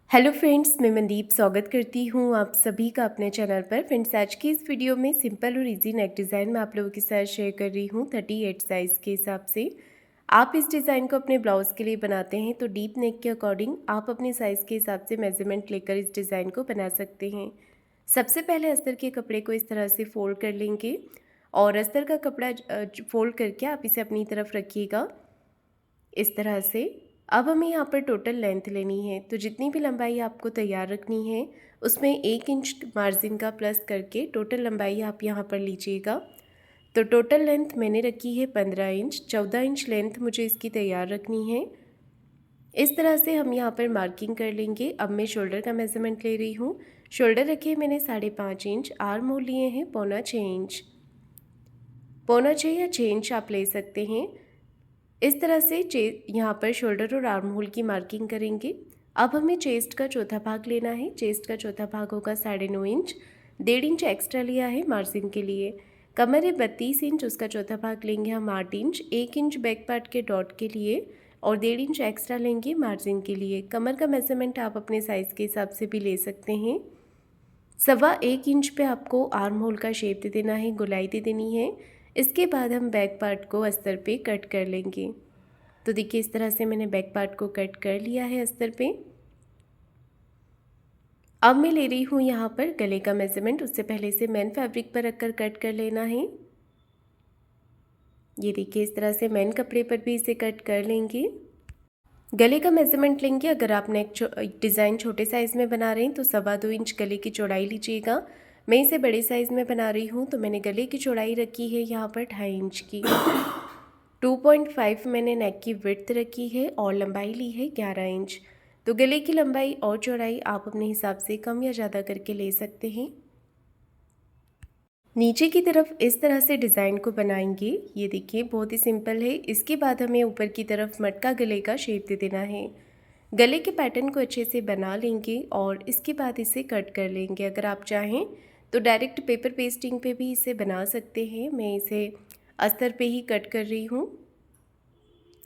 Hello friends, मैं मनदीप स्वागत करती हूँ आप सभी का अपने चैनल पर। फ्रेंड्स, आज की इस वीडियो में सिंपल और इजी नेक डिज़ाइन मैं आप लोगों के साथ शेयर कर रही हूँ 38 साइज़ के हिसाब से। आप इस डिज़ाइन को अपने ब्लाउज़ के लिए बनाते हैं तो डीप नेक के अकॉर्डिंग आप अपने साइज़ के हिसाब से मेजरमेंट लेकर इस डिज़ाइन को बना सकते हैं। सबसे पहले अस्तर के कपड़े को इस तरह से फ़ोल्ड कर लेंगे और अस्तर का कपड़ा फ़ोल्ड करके आप इसे अपनी तरफ रखिएगा इस तरह से। अब हमें यहाँ पर टोटल लेंथ लेनी है, तो जितनी भी लंबाई आपको तैयार रखनी है उसमें 1 इंच मार्जिन का प्लस करके टोटल लंबाई आप यहाँ पर लीजिएगा। तो टोटल लेंथ मैंने रखी है 15 इंच, 14 इंच लेंथ मुझे इसकी तैयार रखनी है। इस तरह से हम यहाँ पर मार्किंग कर लेंगे। अब मैं शोल्डर का मेज़रमेंट ले रही हूँ। शोल्डर रखे मैंने 5.5 इंच, आर्म होल लिए हैं 6.25 इंच, 6.25 या 6 इंच आप ले सकते हैं। इस तरह से यहाँ पर शोल्डर और आर्म होल की मार्किंग करेंगे। अब हमें चेस्ट का चौथा भाग लेना है। चेस्ट का चौथा भाग होगा 9.5 इंच, 1.5 इंच एक्स्ट्रा लिया है मार्जिन के लिए। कमर है 32 इंच, उसका चौथा भाग लेंगे हम 8 इंच, 1 इंच बैक पार्ट के डॉट के लिए और 1.5 इंच एक्स्ट्रा लेंगे मार्जिन के लिए। कमर का मेजरमेंट आप अपने साइज़ के हिसाब से भी ले सकते हैं। 1.25 इंच पे आपको आर्म होल का शेप दे देना है, गोलाई दे देनी है। इसके बाद हम बैक पार्ट को अस्तर पे कट कर लेंगे। तो देखिए इस तरह से मैंने बैक पार्ट को कट कर लिया है अस्तर पे। अब मैं ले रही हूँ यहाँ पर गले का मेजरमेंट। उससे पहले से मेन फैब्रिक पर रखकर कट कर लेना है। ये देखिए इस तरह से मेन कपड़े पर भी इसे कट कर लेंगे। गले का मेजरमेंट लेंगे। अगर आप नेक डिज़ाइन छोटे साइज़ में बना रहे हैं तो 2.25 इंच गले की चौड़ाई लीजिएगा। मैं इसे बड़े साइज़ में बना रही हूँ तो मैंने गले की चौड़ाई रखी है यहाँ पर 2.5 इंच की। 2.5 मैंने नेक की विड्थ रखी है और लंबाई ली है 11 इंच। तो गले की लंबाई और चौड़ाई आप अपने हिसाब से कम या ज़्यादा करके ले सकते हैं। नीचे की तरफ इस तरह से डिज़ाइन को बनाएंगे। ये देखिए बहुत ही सिंपल है। इसके बाद हमें ऊपर की तरफ मटका गले का शेप दे देना है। गले के पैटर्न को अच्छे से बना लेंगे और इसके बाद इसे कट कर लेंगे। अगर आप चाहें तो डायरेक्ट पेपर पेस्टिंग पे भी इसे बना सकते हैं। मैं इसे अस्तर पे ही कट कर रही हूँ।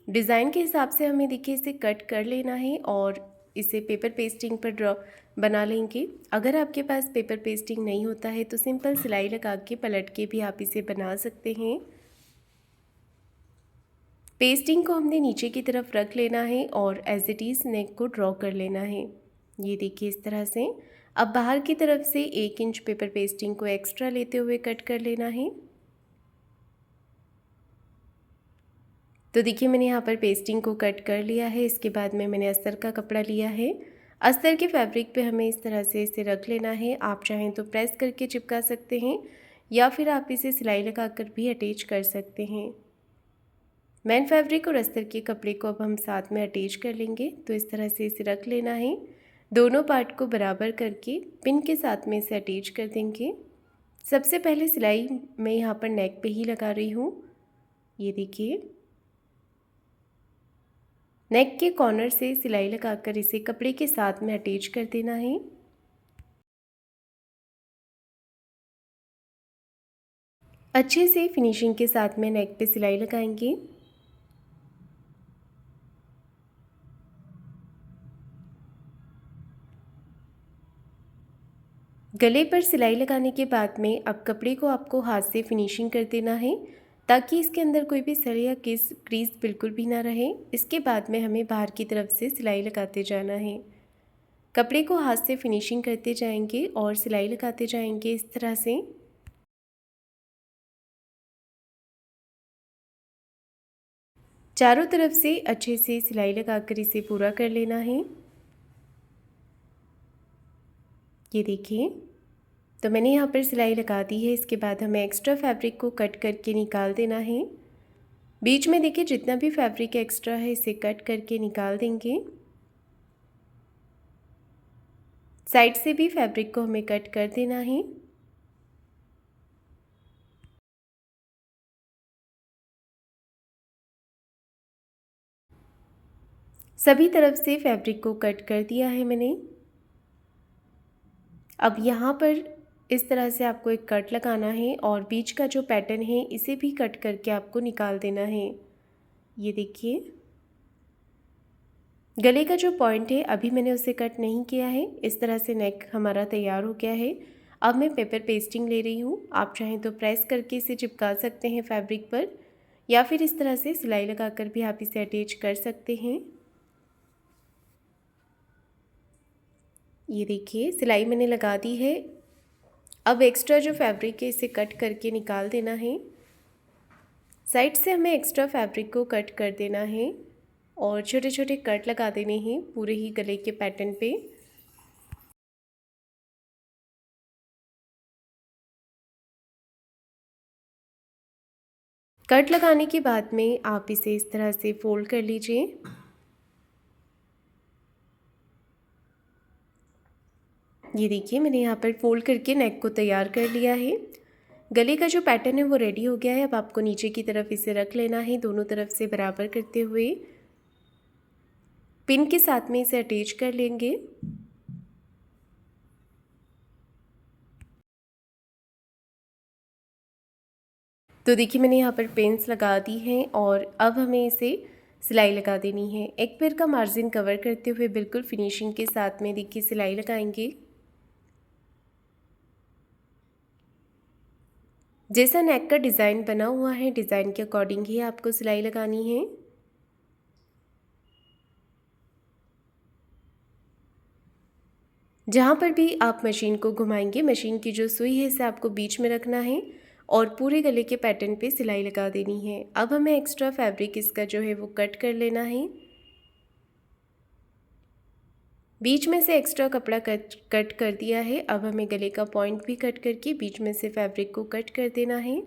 डिज़ाइन के हिसाब से हमें देखिए इसे कट कर लेना है और इसे पेपर पेस्टिंग पर ड्रॉ बना लेंगे। अगर आपके पास पेपर पेस्टिंग नहीं होता है तो सिंपल सिलाई लगा के पलट के भी आप इसे बना सकते हैं। पेस्टिंग को हमने नीचे की तरफ रख लेना है और एज इट इज़ नेक को ड्रॉ कर लेना है। ये देखिए इस तरह से। अब बाहर की तरफ से 1 इंच पेपर पेस्टिंग को एक्स्ट्रा लेते हुए कट कर लेना है। तो देखिए मैंने यहाँ पर पेस्टिंग को कट कर लिया है। इसके बाद में मैंने अस्तर का कपड़ा लिया है। अस्तर के फैब्रिक पे हमें इस तरह से इसे रख लेना है। आप चाहें तो प्रेस करके चिपका सकते हैं या फिर आप इसे सिलाई लगाकर भी अटैच कर सकते हैं। मेन फैब्रिक और अस्तर के कपड़े को अब हम साथ में अटैच कर लेंगे। तो इस तरह से इसे रख लेना है। दोनों पार्ट को बराबर करके पिन के साथ में इसे अटैच कर देंगे। सबसे पहले सिलाई मैं यहाँ पर नेक पे ही लगा रही हूँ। ये देखिए नेक के कॉर्नर से सिलाई लगाकर इसे कपड़े के साथ में अटैच कर देना है। अच्छे से फिनिशिंग के साथ में नेक पे सिलाई लगाएंगे। गले पर सिलाई लगाने के बाद में अब कपड़े को आपको हाथ से फिनिशिंग कर देना है ताकि इसके अंदर कोई भी सर या क्रीज बिल्कुल भी ना रहे। इसके बाद में हमें बाहर की तरफ से सिलाई लगाते जाना है। कपड़े को हाथ से फिनिशिंग करते जाएंगे और सिलाई लगाते जाएंगे इस तरह से। चारों तरफ से अच्छे से सिलाई लगाकर इसे पूरा कर लेना है। ये देखिए तो मैंने यहाँ पर सिलाई लगा दी है। इसके बाद हमें एक्स्ट्रा फैब्रिक को कट करके निकाल देना है। बीच में देखिए जितना भी फैब्रिक एक्स्ट्रा है इसे कट करके निकाल देंगे। साइड से भी फैब्रिक को हमें कट कर देना है। सभी तरफ से फैब्रिक को कट कर दिया है मैंने। अब यहाँ पर इस तरह से आपको एक कट लगाना है और बीच का जो पैटर्न है इसे भी कट करके आपको निकाल देना है। ये देखिए गले का जो पॉइंट है अभी मैंने उसे कट नहीं किया है। इस तरह से नेक हमारा तैयार हो गया है। अब मैं पेपर पेस्टिंग ले रही हूँ। आप चाहें तो प्रेस करके इसे चिपका सकते हैं फैब्रिक पर, या फिर इस तरह से सिलाई लगाकर भी आप इसे अटैच कर सकते हैं। ये देखिए सिलाई मैंने लगा दी है। अब एक्स्ट्रा जो फैब्रिक है इसे कट करके निकाल देना है। साइड से हमें एक्स्ट्रा फैब्रिक को कट कर देना है और छोटे छोटे कट लगा देने हैं पूरे ही गले के पैटर्न पे। कट लगाने के बाद में आप इसे इस तरह से फोल्ड कर लीजिए। ये देखिए मैंने यहाँ पर फोल्ड करके नेक को तैयार कर लिया है। गले का जो पैटर्न है वो रेडी हो गया है। अब आपको नीचे की तरफ इसे रख लेना है, दोनों तरफ से बराबर करते हुए पिन के साथ में इसे अटैच कर लेंगे। तो देखिए मैंने यहाँ पर पिन्स लगा दी हैं और अब हमें इसे सिलाई लगा देनी है। एक पैर का मार्जिन कवर करते हुए बिल्कुल फिनिशिंग के साथ में देखिए सिलाई लगाएंगे। जैसा नेक का डिज़ाइन बना हुआ है डिज़ाइन के अकॉर्डिंग ही आपको सिलाई लगानी है। जहाँ पर भी आप मशीन को घुमाएंगे मशीन की जो सुई है इसे आपको बीच में रखना है और पूरे गले के पैटर्न पे सिलाई लगा देनी है। अब हमें एक्स्ट्रा फैब्रिक इसका जो है वो कट कर लेना है। बीच में से एक्स्ट्रा कपड़ा कट कर दिया है। अब हमें गले का पॉइंट भी कट करके बीच में से फैब्रिक को कट कर देना है।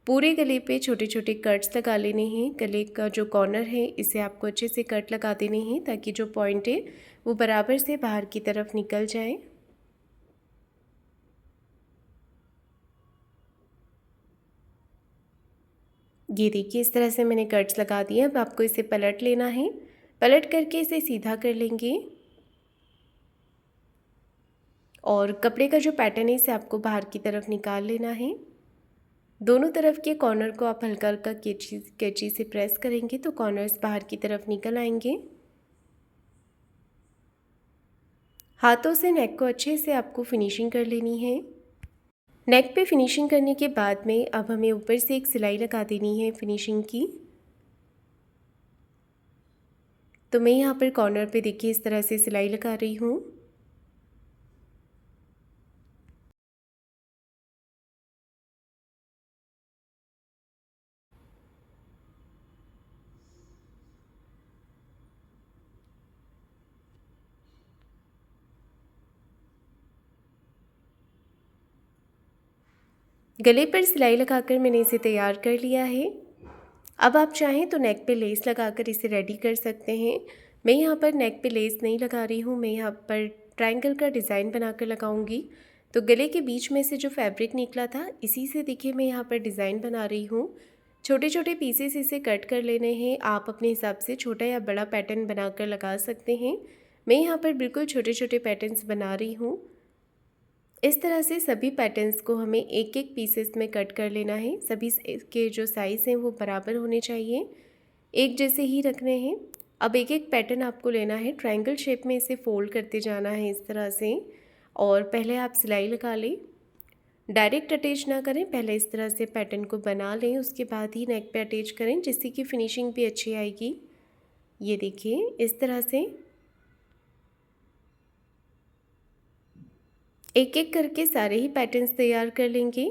पूरे गले पे छोटे छोटे कट्स लगा लेने हैं। गले का जो कॉर्नर है इसे आपको अच्छे से कट लगा देने हैं ताकि जो पॉइंट है वो बराबर से बाहर की तरफ निकल जाए। ये देखिए इस तरह से मैंने कट्स लगा दिए। अब आपको इसे पलट लेना है। पलट करके इसे सीधा कर लेंगे और कपड़े का जो पैटर्न है इसे आपको बाहर की तरफ निकाल लेना है। दोनों तरफ के कॉर्नर को आप हल्का हल्का कैंची से प्रेस करेंगे तो कॉर्नर्स बाहर की तरफ निकल आएंगे। हाथों से नेक को अच्छे से आपको फिनिशिंग कर लेनी है। नेक पे फिनिशिंग करने के बाद में अब हमें ऊपर से एक सिलाई लगा देनी है फिनिशिंग की। तो मैं यहाँ पर कॉर्नर पे देखिए इस तरह से सिलाई लगा रही हूँ। गले पर सिलाई लगाकर मैंने इसे तैयार कर लिया है। अब आप चाहें तो नेक पे लेस लगाकर इसे रेडी कर सकते हैं। मैं यहाँ पर नेक पे लेस नहीं लगा रही हूँ, मैं यहाँ पर ट्रायंगल का डिज़ाइन बनाकर लगाऊंगी। तो गले के बीच में से जो फैब्रिक निकला था इसी से देखिए मैं यहाँ पर डिज़ाइन बना रही हूँ। छोटे छोटे पीसेस इसे कट कर लेने हैं। आप अपने हिसाब से छोटा या बड़ा पैटर्न बनाकर लगा सकते हैं। मैं यहाँ पर बिल्कुल छोटे छोटे पैटर्न्स बना रही हूँ। इस तरह से सभी पैटर्न्स को हमें एक एक पीसेस में कट कर लेना है। सभी के जो साइज़ हैं वो बराबर होने चाहिए, एक जैसे ही रखने हैं। अब एक एक पैटर्न आपको लेना है, ट्रायंगल शेप में इसे फोल्ड करते जाना है इस तरह से। और पहले आप सिलाई लगा लें, डायरेक्ट अटैच ना करें, पहले इस तरह से पैटर्न को बना लें, उसके बाद ही नेक पे अटैच करें जिससे कि फिनिशिंग भी अच्छी आएगी। ये देखिए इस तरह से एक एक करके सारे ही पैटर्न्स तैयार कर लेंगे।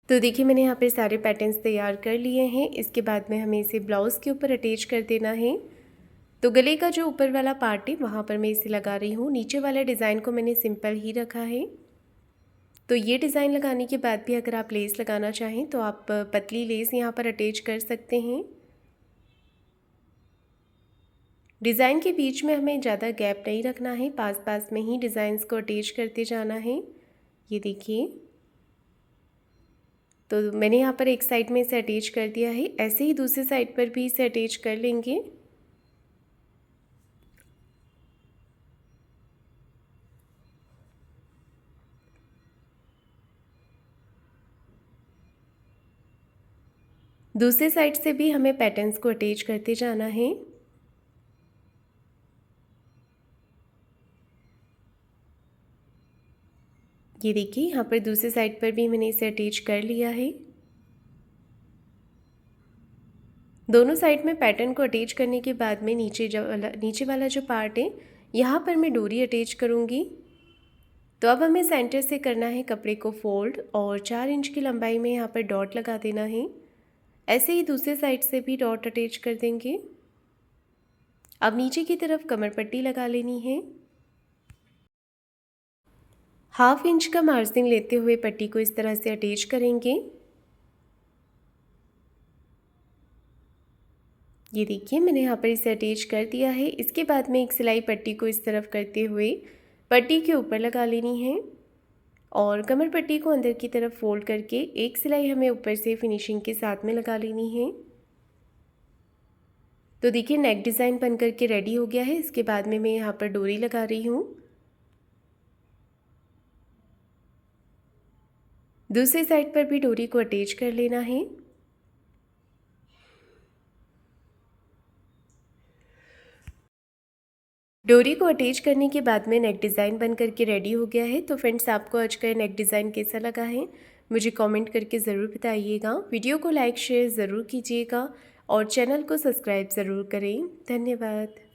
तो देखिए मैंने यहाँ पे सारे पैटर्न्स तैयार कर लिए हैं। इसके बाद में हमें इसे ब्लाउज़ के ऊपर अटैच कर देना है। तो गले का जो ऊपर वाला पार्ट है वहाँ पर मैं इसे लगा रही हूँ। नीचे वाले डिज़ाइन को मैंने सिंपल ही रखा है। तो ये डिज़ाइन लगाने के बाद भी अगर आप लेस लगाना चाहें तो आप पतली लेस यहाँ पर अटैच कर सकते हैं। डिज़ाइन के बीच में हमें ज़्यादा गैप नहीं रखना है, पास पास में ही डिज़ाइंस को अटैच करते जाना है। ये देखिए तो मैंने यहाँ पर एक साइड में इसे अटैच कर दिया है, ऐसे ही दूसरी साइड पर भी इसे अटैच कर लेंगे। दूसरे साइड से भी हमें पैटर्न्स को अटैच करते जाना है। ये देखिए यहाँ पर दूसरे साइड पर भी मैंने इसे अटैच कर लिया है। दोनों साइड में पैटर्न को अटैच करने के बाद में नीचे वाला जो पार्ट है यहाँ पर मैं डोरी अटैच करूँगी। तो अब हमें सेंटर से करना है कपड़े को फोल्ड और 4 इंच की लंबाई में यहाँ पर डॉट लगा देना है। ऐसे ही दूसरे साइड से भी डॉट अटैच कर देंगे। अब नीचे की तरफ कमर पट्टी लगा लेनी है। 1/2 इंच का मार्जिन लेते हुए पट्टी को इस तरह से अटैच करेंगे। ये देखिए मैंने यहाँ पर इसे अटैच कर दिया है। इसके बाद में एक सिलाई पट्टी को इस तरफ करते हुए पट्टी के ऊपर लगा लेनी है और कमर पट्टी को अंदर की तरफ फोल्ड करके एक सिलाई हमें ऊपर से फिनिशिंग के साथ में लगा लेनी है। तो देखिए नेक डिज़ाइन बन करके रेडी हो गया है। इसके बाद में मैं यहाँ पर डोरी लगा रही हूँ। दूसरी साइड पर भी डोरी को अटैच कर लेना है। डोरी को अटैच करने के बाद में नेक डिज़ाइन बन करके रेडी हो गया है। तो फ्रेंड्स आपको आज का नेक डिज़ाइन कैसा लगा है मुझे कमेंट करके ज़रूर बताइएगा। वीडियो को लाइक शेयर ज़रूर कीजिएगा और चैनल को सब्सक्राइब ज़रूर करें। धन्यवाद।